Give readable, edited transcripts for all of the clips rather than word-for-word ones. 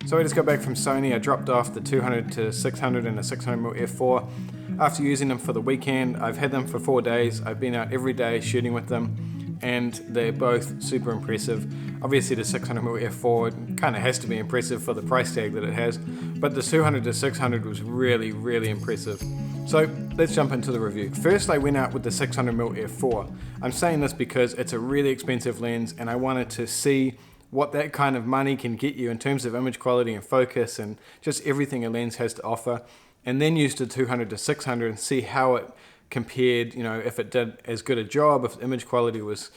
So I just got back from Sony. I dropped off the 200-600 and the 600mm f4. After using them for the weekend, I've had them for 4 days. I've been out every day shooting with them, and they're both super impressive. Obviously the 600mm f4 kind of has to be impressive for the price tag that it has, but the 200-600 was really, really impressive. So let's jump into the review. First, I went out with the 600mm f4. I'm saying this because it's a really expensive lens, and I wanted to see what that kind of money can get you in terms of image quality and focus and just everything a lens has to offer, and then used the 200-600 and see how it compared, if it did as good a job, if the image quality was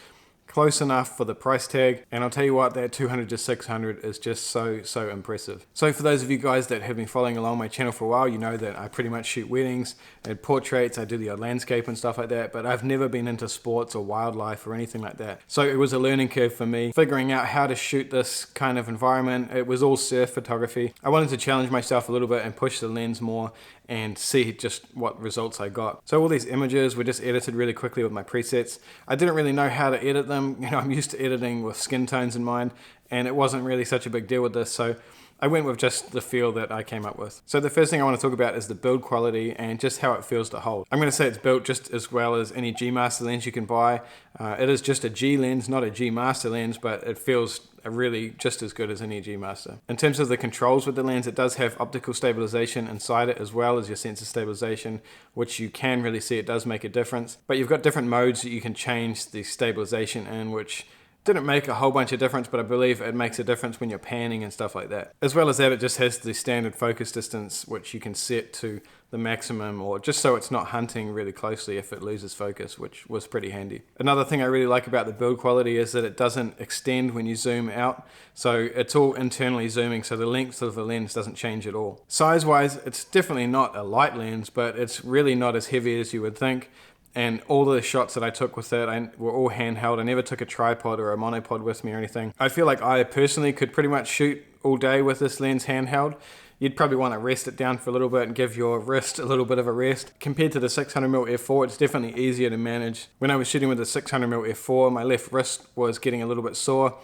close enough for the price tag. And I'll tell you what, that 200-600 is just so impressive. So for those of you guys that have been following along my channel for a while, you know that I pretty much shoot weddings and portraits. I do the odd landscape and stuff like that, but I've never been into sports or wildlife or anything like that. So it was a learning curve for me, figuring out how to shoot this kind of environment. It was all surf photography. I wanted to challenge myself a little bit and push the lens more and see just what results I got. So all these images were just edited really quickly with my presets. I didn't really know how to edit them. I'm used to editing with skin tones in mind, and it wasn't really such a big deal with this, so I went with just the feel that I came up with. So the first thing I want to talk about is the build quality and just how it feels to hold. I'm going to say it's built just as well as any G Master lens you can buy. It is just a G lens, not a G Master lens, but it feels really just as good as any G Master. In terms of the controls with the lens, it does have optical stabilization inside it as well as your sensor stabilization, which you can really see it does make a difference. But you've got different modes that you can change the stabilization in, which didn't make a whole bunch of difference, but I believe it makes a difference when you're panning and stuff like that. As well as that, it just has the standard focus distance, which you can set to the maximum, or just so it's not hunting really closely if it loses focus, which was pretty handy. Another thing I really like about the build quality is that it doesn't extend when you zoom out, so it's all internally zooming, so the length of the lens doesn't change at all. Size-wise, it's definitely not a light lens, but it's really not as heavy as you would think. And all the shots that I took with it were all handheld. I never took a tripod or a monopod with me or anything. I feel like I personally could pretty much shoot all day with this lens handheld. You'd probably want to rest it down for a little bit and give your wrist a little bit of a rest. Compared to the 600mm f4, it's definitely easier to manage. When I was shooting with the 600mm f4, my left wrist was getting a little bit sore.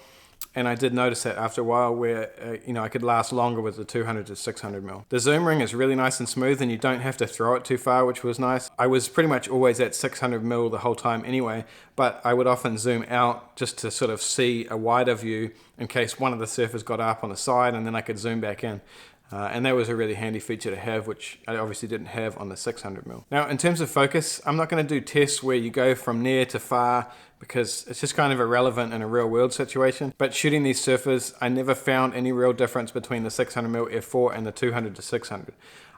And I did notice that after a while where, I could last longer with the 200-600mm. The zoom ring is really nice and smooth, and you don't have to throw it too far, which was nice. I was pretty much always at 600mm the whole time anyway, but I would often zoom out just to sort of see a wider view in case one of the surfers got up on the side, and then I could zoom back in. And that was a really handy feature to have, which I obviously didn't have on the 600mm. Now, in terms of focus, I'm not going to do tests where you go from near to far because it's just kind of irrelevant in a real world situation. But shooting these surfers, I never found any real difference between the 600mm f4 and the 200-600.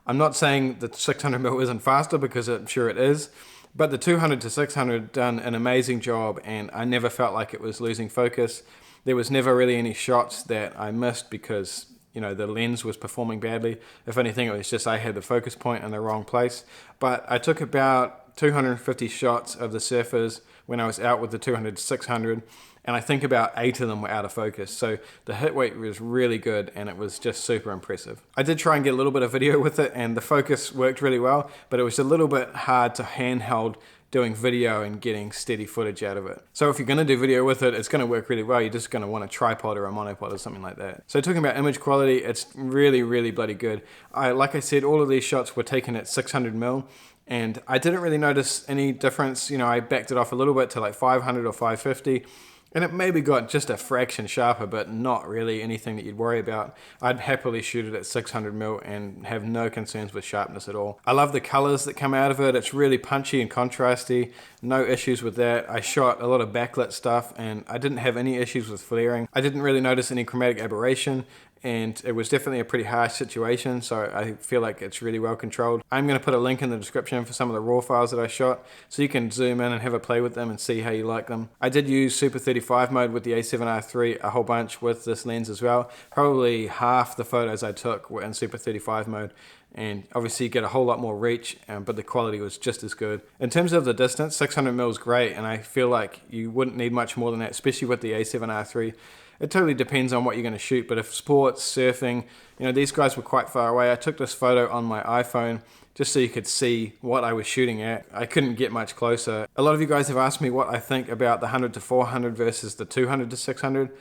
I'm not saying the 600mm isn't faster, because I'm sure it is, but the 200-600 done an amazing job, and I never felt like it was losing focus. There was never really any shots that I missed because the lens was performing badly. If anything, it was just I had the focus point in the wrong place. But I took about 250 shots of the surfers when I was out with the 200-600, and I think about 8 of them were out of focus. So the hit rate was really good, and it was just super impressive. I did try and get a little bit of video with it, and the focus worked really well, but it was a little bit hard to handheld doing video and getting steady footage out of it. So if you're going to do video with it, it's going to work really well. You're just going to want a tripod or a monopod or something like that. So talking about image quality, it's really, really bloody good. Like I said, all of these shots were taken at 600mm, and I didn't really notice any difference. I backed it off a little bit to like 500 or 550. And it maybe got just a fraction sharper, but not really anything that you'd worry about. I'd happily shoot it at 600mm and have no concerns with sharpness at all. I love the colors that come out of it. It's really punchy and contrasty. No issues with that. I shot a lot of backlit stuff, and I didn't have any issues with flaring. I didn't really notice any chromatic aberration, and it was definitely a pretty harsh situation, so I feel like it's really well controlled. I'm going to put a link in the description for some of the raw files that I shot, so you can zoom in and have a play with them and see how you like them. I did use Super 35 mode with the A7R3 a whole bunch with this lens as well. Probably half the photos I took were in Super 35 mode, and obviously you get a whole lot more reach, but the quality was just as good. In terms of the distance, 600mm is great, and I feel like you wouldn't need much more than that, especially with the A7R3. It totally depends on what you're going to shoot, but if sports, surfing, these guys were quite far away. I took this photo on my iPhone just so you could see what I was shooting at. I couldn't get much closer. A lot of you guys have asked me what I think about the 100-400 versus the 200-600.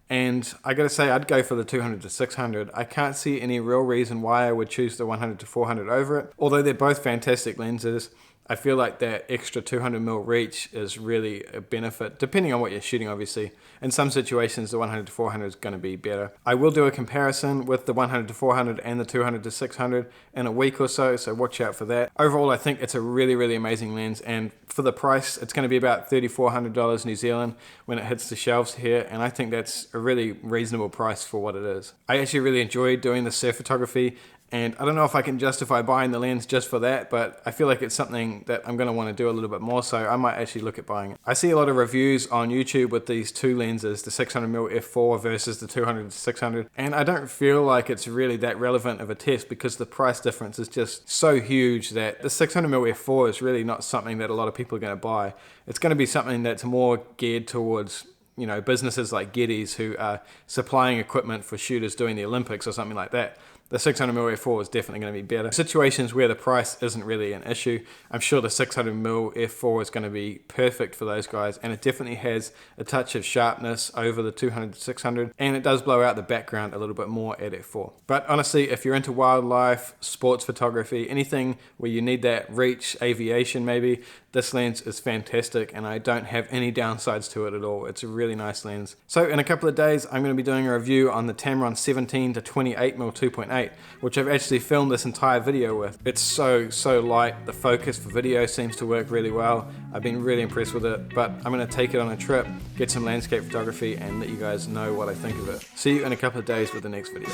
And I gotta say, I'd go for the 200-600. I can't see any real reason why I would choose the 100-400 over it. Although they're both fantastic lenses, I feel like that extra 200mm reach is really a benefit, depending on what you're shooting, obviously. In some situations, the 100-400 is going to be better. I will do a comparison with the 100-400 and the 200-600 in a week or so watch out for that. Overall, I think it's a really, really amazing lens, and for the price, it's going to be about $3,400 New Zealand when it hits the shelves here, and I think that's a really reasonable price for what it is. I actually really enjoyed doing the surf photography, and I don't know if I can justify buying the lens just for that, but I feel like it's something that I'm going to want to do a little bit more, so I might actually look at buying it. I see a lot of reviews on YouTube with these two lenses, the 600mm f4 versus the 200-600, and I don't feel like it's really that relevant of a test because the price difference is just so huge that the 600mm f4 is really not something that a lot of people are going to buy. It's going to be something that's more geared towards, you know, businesses like Getty's who are supplying equipment for shooters doing the Olympics or something like that. The 600mm f4 is definitely going to be better. Situations where the price isn't really an issue, I'm sure the 600mm f4 is going to be perfect for those guys, and it definitely has a touch of sharpness over the 200-600, and it does blow out the background a little bit more at f4. But honestly, if you're into wildlife, sports photography, anything where you need that reach, aviation maybe, this lens is fantastic, and I don't have any downsides to it at all. It's a really nice lens. So in a couple of days, I'm going to be doing a review on the Tamron 17-28mm 2.8, which I've actually filmed this entire video with. It's so light. The focus for video seems to work really well. I've been really impressed with it, but I'm going to take it on a trip, get some landscape photography, and let you guys know what I think of it. See you in a couple of days with the next video.